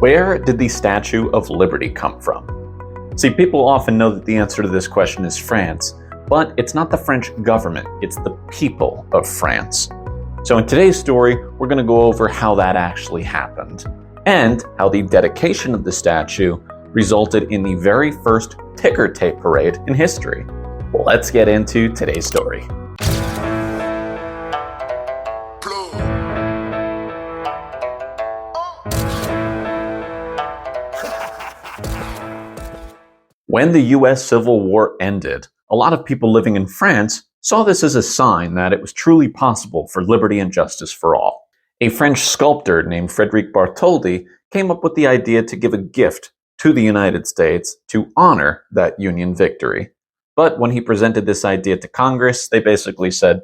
Where did the Statue of Liberty come from? See, people often know that the answer to this question is France, but it's not the French government, it's the people of France. So in today's story, we're going to go over how that actually happened, and how the dedication of the statue resulted in the very first ticker tape parade in history. Let's get into today's story. When the US Civil War ended, a lot of people living in France saw this as a sign that it was truly possible for liberty and justice for all. A French sculptor named Frédéric Bartholdi came up with the idea to give a gift to the United States to honor that Union victory. But when he presented this idea to Congress, they basically said,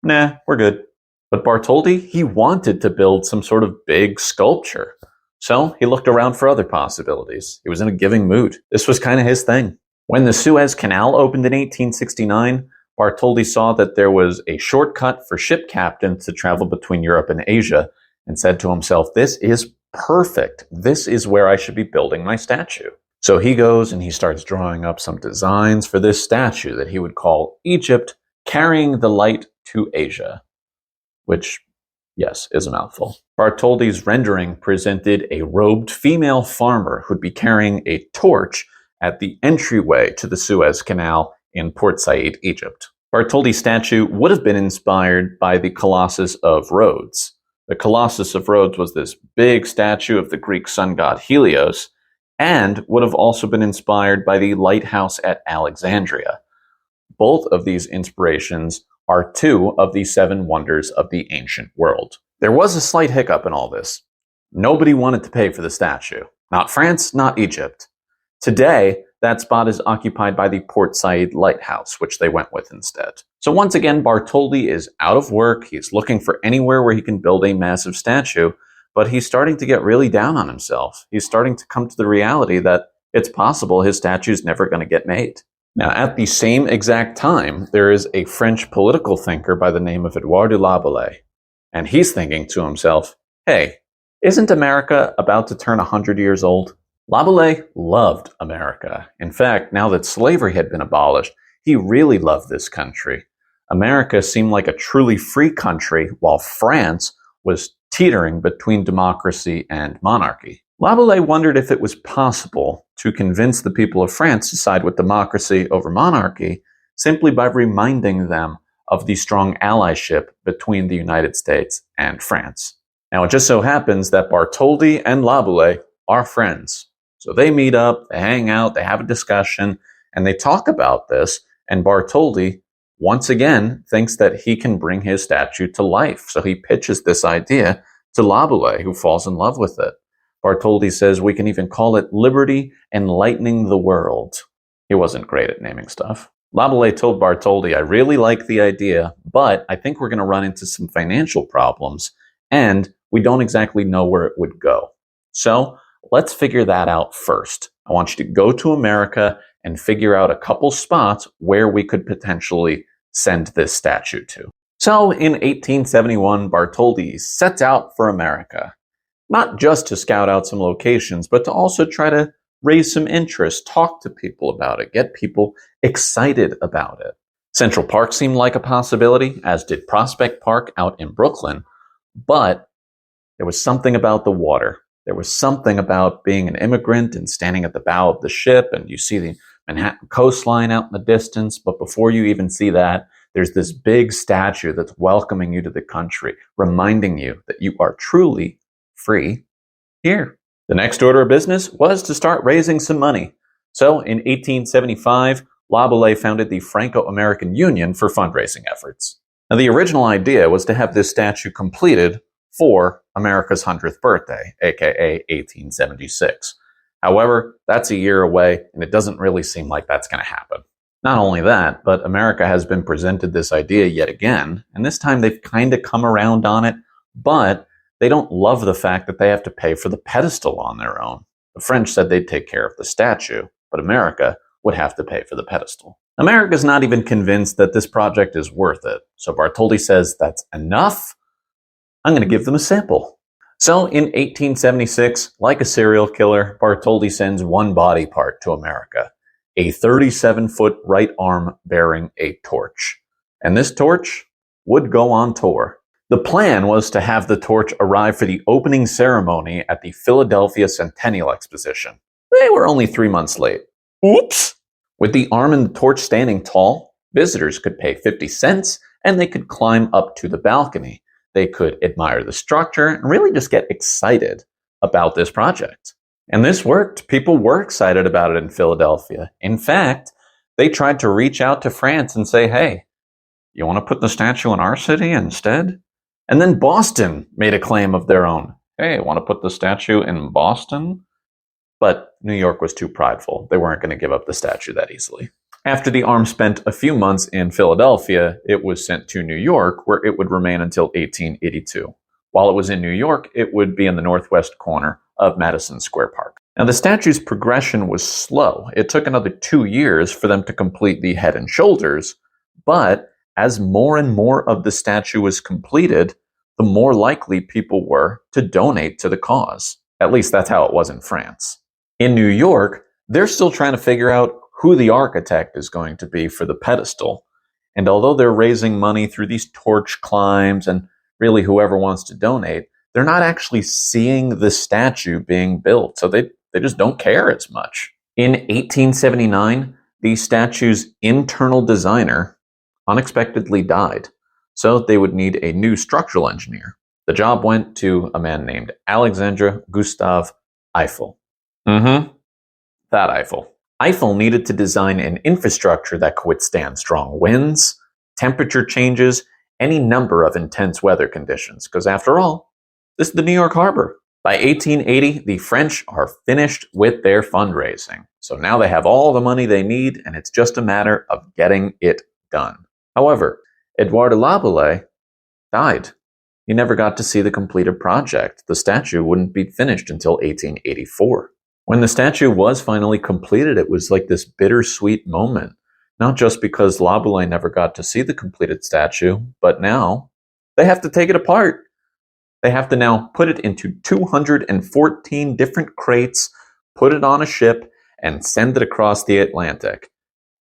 "Nah, we're good." But Bartholdi, he wanted to build some sort of big sculpture. So he looked around for other possibilities. He was in a giving mood. This was kind of his thing. When the Suez Canal opened in 1869, Bartholdi saw that there was a shortcut for ship captains to travel between Europe and Asia and said to himself, "This is perfect. This is where I should be building my statue." So he goes and he starts drawing up some designs for this statue that he would call Egypt Carrying the Light to Asia, which, yes, is a mouthful. Bartholdi's rendering presented a robed female farmer who'd be carrying a torch at the entryway to the Suez Canal in Port Said, Egypt. Bartholdi's statue would have been inspired by the Colossus of Rhodes. The Colossus of Rhodes was this big statue of the Greek sun god Helios, and would have also been inspired by the lighthouse at Alexandria. Both of these inspirations are two of the seven wonders of the ancient world. There was a slight hiccup in all this. Nobody wanted to pay for the statue. Not France, not Egypt. Today, that spot is occupied by the Port Said Lighthouse, which they went with instead. So once again, Bartholdi is out of work. He's looking for anywhere where he can build a massive statue, but he's starting to get really down on himself. He's starting to come to the reality that it's possible his statue's never going to get made. Now, at the same exact time, there is a French political thinker by the name of Edouard de Laboulaye. And he's thinking to himself, hey, isn't America about to turn 100 years old? Laboulaye loved America. In fact, now that slavery had been abolished, he really loved this country. America seemed like a truly free country, while France was teetering between democracy and monarchy. Laboulaye wondered if it was possible to convince the people of France to side with democracy over monarchy simply by reminding them of the strong allyship between the United States and France. Now, it just so happens that Bartholdi and Laboulaye are friends. So they meet up, they hang out, they have a discussion, and they talk about this, and Bartholdi, once again, thinks that he can bring his statue to life. So he pitches this idea to Laboulaye, who falls in love with it. Bartholdi says we can even call it Liberty Enlightening the World. He wasn't great at naming stuff. Laboulaye told Bartholdi, I really like the idea, but I think we're going to run into some financial problems, and we don't exactly know where it would go. So let's figure that out first. I want you to go to America and figure out a couple spots where we could potentially send this statue to. So in 1871, Bartholdi sets out for America, not just to scout out some locations, but to also try to raise some interest, talk to people about it, get people excited about it. Central Park seemed like a possibility, as did Prospect Park out in Brooklyn, but there was something about the water. There was something about being an immigrant and standing at the bow of the ship, and you see the Manhattan coastline out in the distance, but before you even see that, there's this big statue that's welcoming you to the country, reminding you that you are truly free here. The next order of business was to start raising some money. So in 1875, Laboulaye founded the Franco-American Union for fundraising efforts. Now, the original idea was to have this statue completed for America's 100th birthday, aka 1876. However, that's a year away, and it doesn't really seem like that's going to happen. Not only that, but America has been presented this idea yet again, and this time they've kind of come around on it, but they don't love the fact that they have to pay for the pedestal on their own. The French said they'd take care of the statue, but America would have to pay for the pedestal. America's not even convinced that this project is worth it, so Bartholdi says that's enough. I'm going to give them a sample. So in 1876, like a serial killer, Bartholdi sends one body part to America, a 37-foot right arm bearing a torch. And this torch would go on tour. The plan was to have the torch arrive for the opening ceremony at the Philadelphia Centennial Exposition. They were only 3 months late. Oops! With the arm and the torch standing tall, visitors could pay 50 cents and they could climb up to the balcony. They could admire the structure and really just get excited about this project. And this worked. People were excited about it in Philadelphia. In fact, they tried to reach out to France and say, hey, you want to put the statue in our city instead? And then Boston made a claim of their own. Hey, want to put the statue in Boston? But New York was too prideful. They weren't going to give up the statue that easily. After the arm spent a few months in Philadelphia, it was sent to New York, where it would remain until 1882. While it was in New York, it would be in the northwest corner of Madison Square Park. Now, the statue's progression was slow. It took another 2 years for them to complete the head and shoulders, but as more and more of the statue was completed, the more likely people were to donate to the cause. At least that's how it was in France. In New York, they're still trying to figure out who the architect is going to be for the pedestal. And although they're raising money through these torch climbs and really whoever wants to donate, they're not actually seeing the statue being built. So they just don't care as much. In 1879, the statue's internal designer unexpectedly died. So they would need a new structural engineer. The job went to a man named Alexandre Gustave Eiffel. That Eiffel. Eiffel needed to design an infrastructure that could withstand strong winds, temperature changes, any number of intense weather conditions, because after all, this is the New York Harbor. By 1880, the French are finished with their fundraising. So now they have all the money they need, and it's just a matter of getting it done. However, Edouard de Laboulaye died. He never got to see the completed project. The statue wouldn't be finished until 1884. When the statue was finally completed, it was like this bittersweet moment. Not just because Laboulaye never got to see the completed statue, but now they have to take it apart. They have to now put it into 214 different crates, put it on a ship, and send it across the Atlantic.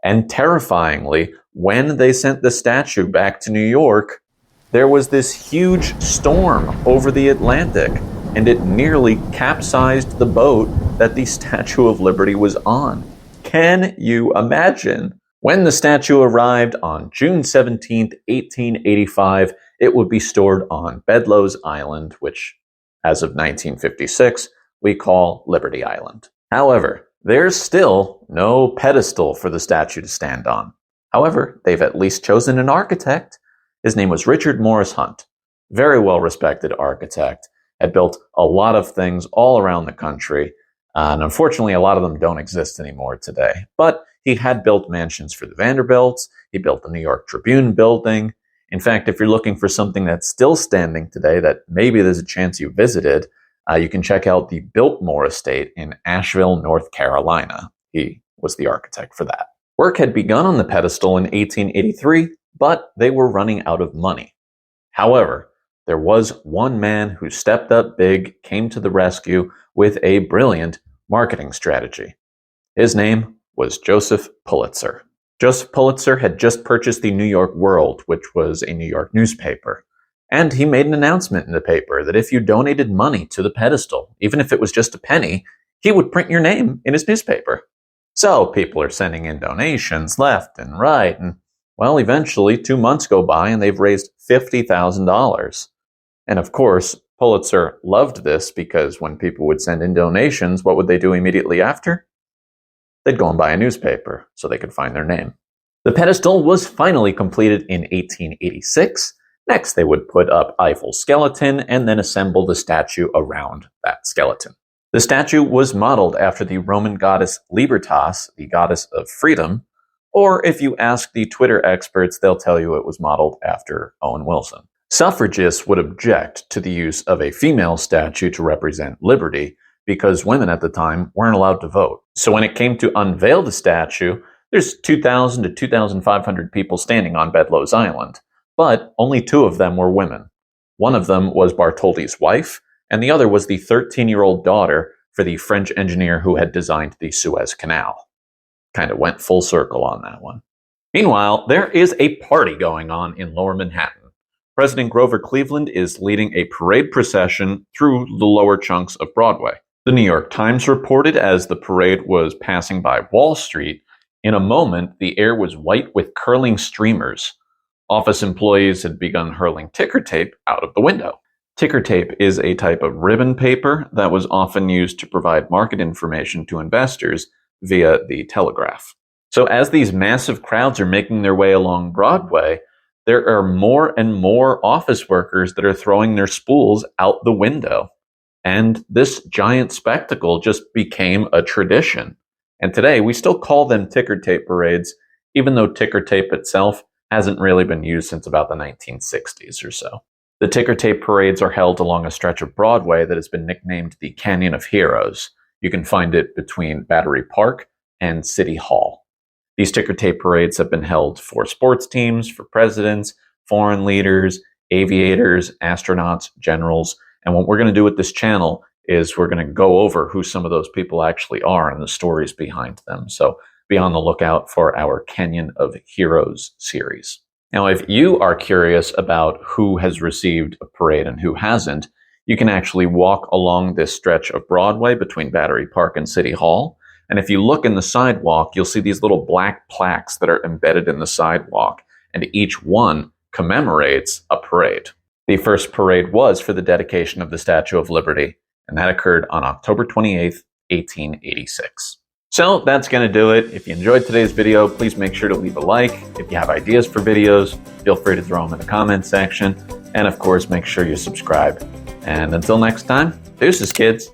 And terrifyingly, when they sent the statue back to New York, there was this huge storm over the Atlantic, and it nearly capsized the boat that the Statue of Liberty was on. Can you imagine? When the statue arrived on June 17, 1885, it would be stored on Bedloe's Island, which, as of 1956, we call Liberty Island. However, there's still no pedestal for the statue to stand on. However, they've at least chosen an architect. His name was Richard Morris Hunt. Very well-respected architect. Had built a lot of things all around the country. And unfortunately, a lot of them don't exist anymore today. But he had built mansions for the Vanderbilts. He built the New York Tribune building. In fact, if you're looking for something that's still standing today that maybe there's a chance you visited, you can check out the Biltmore Estate in Asheville, North Carolina. He was the architect for that. Work had begun on the pedestal in 1883, but they were running out of money. However, there was one man who stepped up big, came to the rescue with a brilliant marketing strategy. His name was Joseph Pulitzer. Joseph Pulitzer had just purchased the New York World, which was a New York newspaper. And he made an announcement in the paper that if you donated money to the pedestal, even if it was just a penny, he would print your name in his newspaper. So people are sending in donations left and right, and well, eventually 2 months go by and they've raised $50,000. And of course, Pulitzer loved this because when people would send in donations, what would they do immediately after? They'd go and buy a newspaper so they could find their name. The pedestal was finally completed in 1886. Next, they would put up Eiffel's skeleton and then assemble the statue around that skeleton. The statue was modeled after the Roman goddess Libertas, the goddess of freedom, or if you ask the Twitter experts, they'll tell you it was modeled after Owen Wilson. Suffragists would object to the use of a female statue to represent liberty because women at the time weren't allowed to vote. So when it came to unveil the statue, there's 2,000 to 2,500 people standing on Bedloe's Island, but only 2 of them were women. One of them was Bartholdi's wife, and the other was the 13-year-old daughter for the French engineer who had designed the Suez Canal. Kind of went full circle on that one. Meanwhile, there is a party going on in Lower Manhattan. President Grover Cleveland is leading a parade procession through the lower chunks of Broadway. The New York Times reported as the parade was passing by Wall Street, in a moment, the air was white with curling streamers. Office employees had begun hurling ticker tape out of the window. Ticker tape is a type of ribbon paper that was often used to provide market information to investors via the telegraph. So as these massive crowds are making their way along Broadway, there are more and more office workers that are throwing their spools out the window. And this giant spectacle just became a tradition. And today, we still call them ticker tape parades, even though ticker tape itself hasn't really been used since about the 1960s or so. The ticker tape parades are held along a stretch of Broadway that has been nicknamed the Canyon of Heroes. You can find it between Battery Park and City Hall. These ticker tape parades have been held for sports teams, for presidents, foreign leaders, aviators, astronauts, generals. And what we're going to do with this channel is we're going to go over who some of those people actually are and the stories behind them. So be on the lookout for our Canyon of Heroes series. Now, if you are curious about who has received a parade and who hasn't, you can actually walk along this stretch of Broadway between Battery Park and City Hall. And if you look in the sidewalk, you'll see these little black plaques that are embedded in the sidewalk, and each one commemorates a parade. The first parade was for the dedication of the Statue of Liberty, and that occurred on October 28th, 1886. So that's going to do it. If you enjoyed today's video, please make sure to leave a like. If you have ideas for videos, feel free to throw them in the comments section. And of course, make sure you subscribe. And until next time, deuces, kids.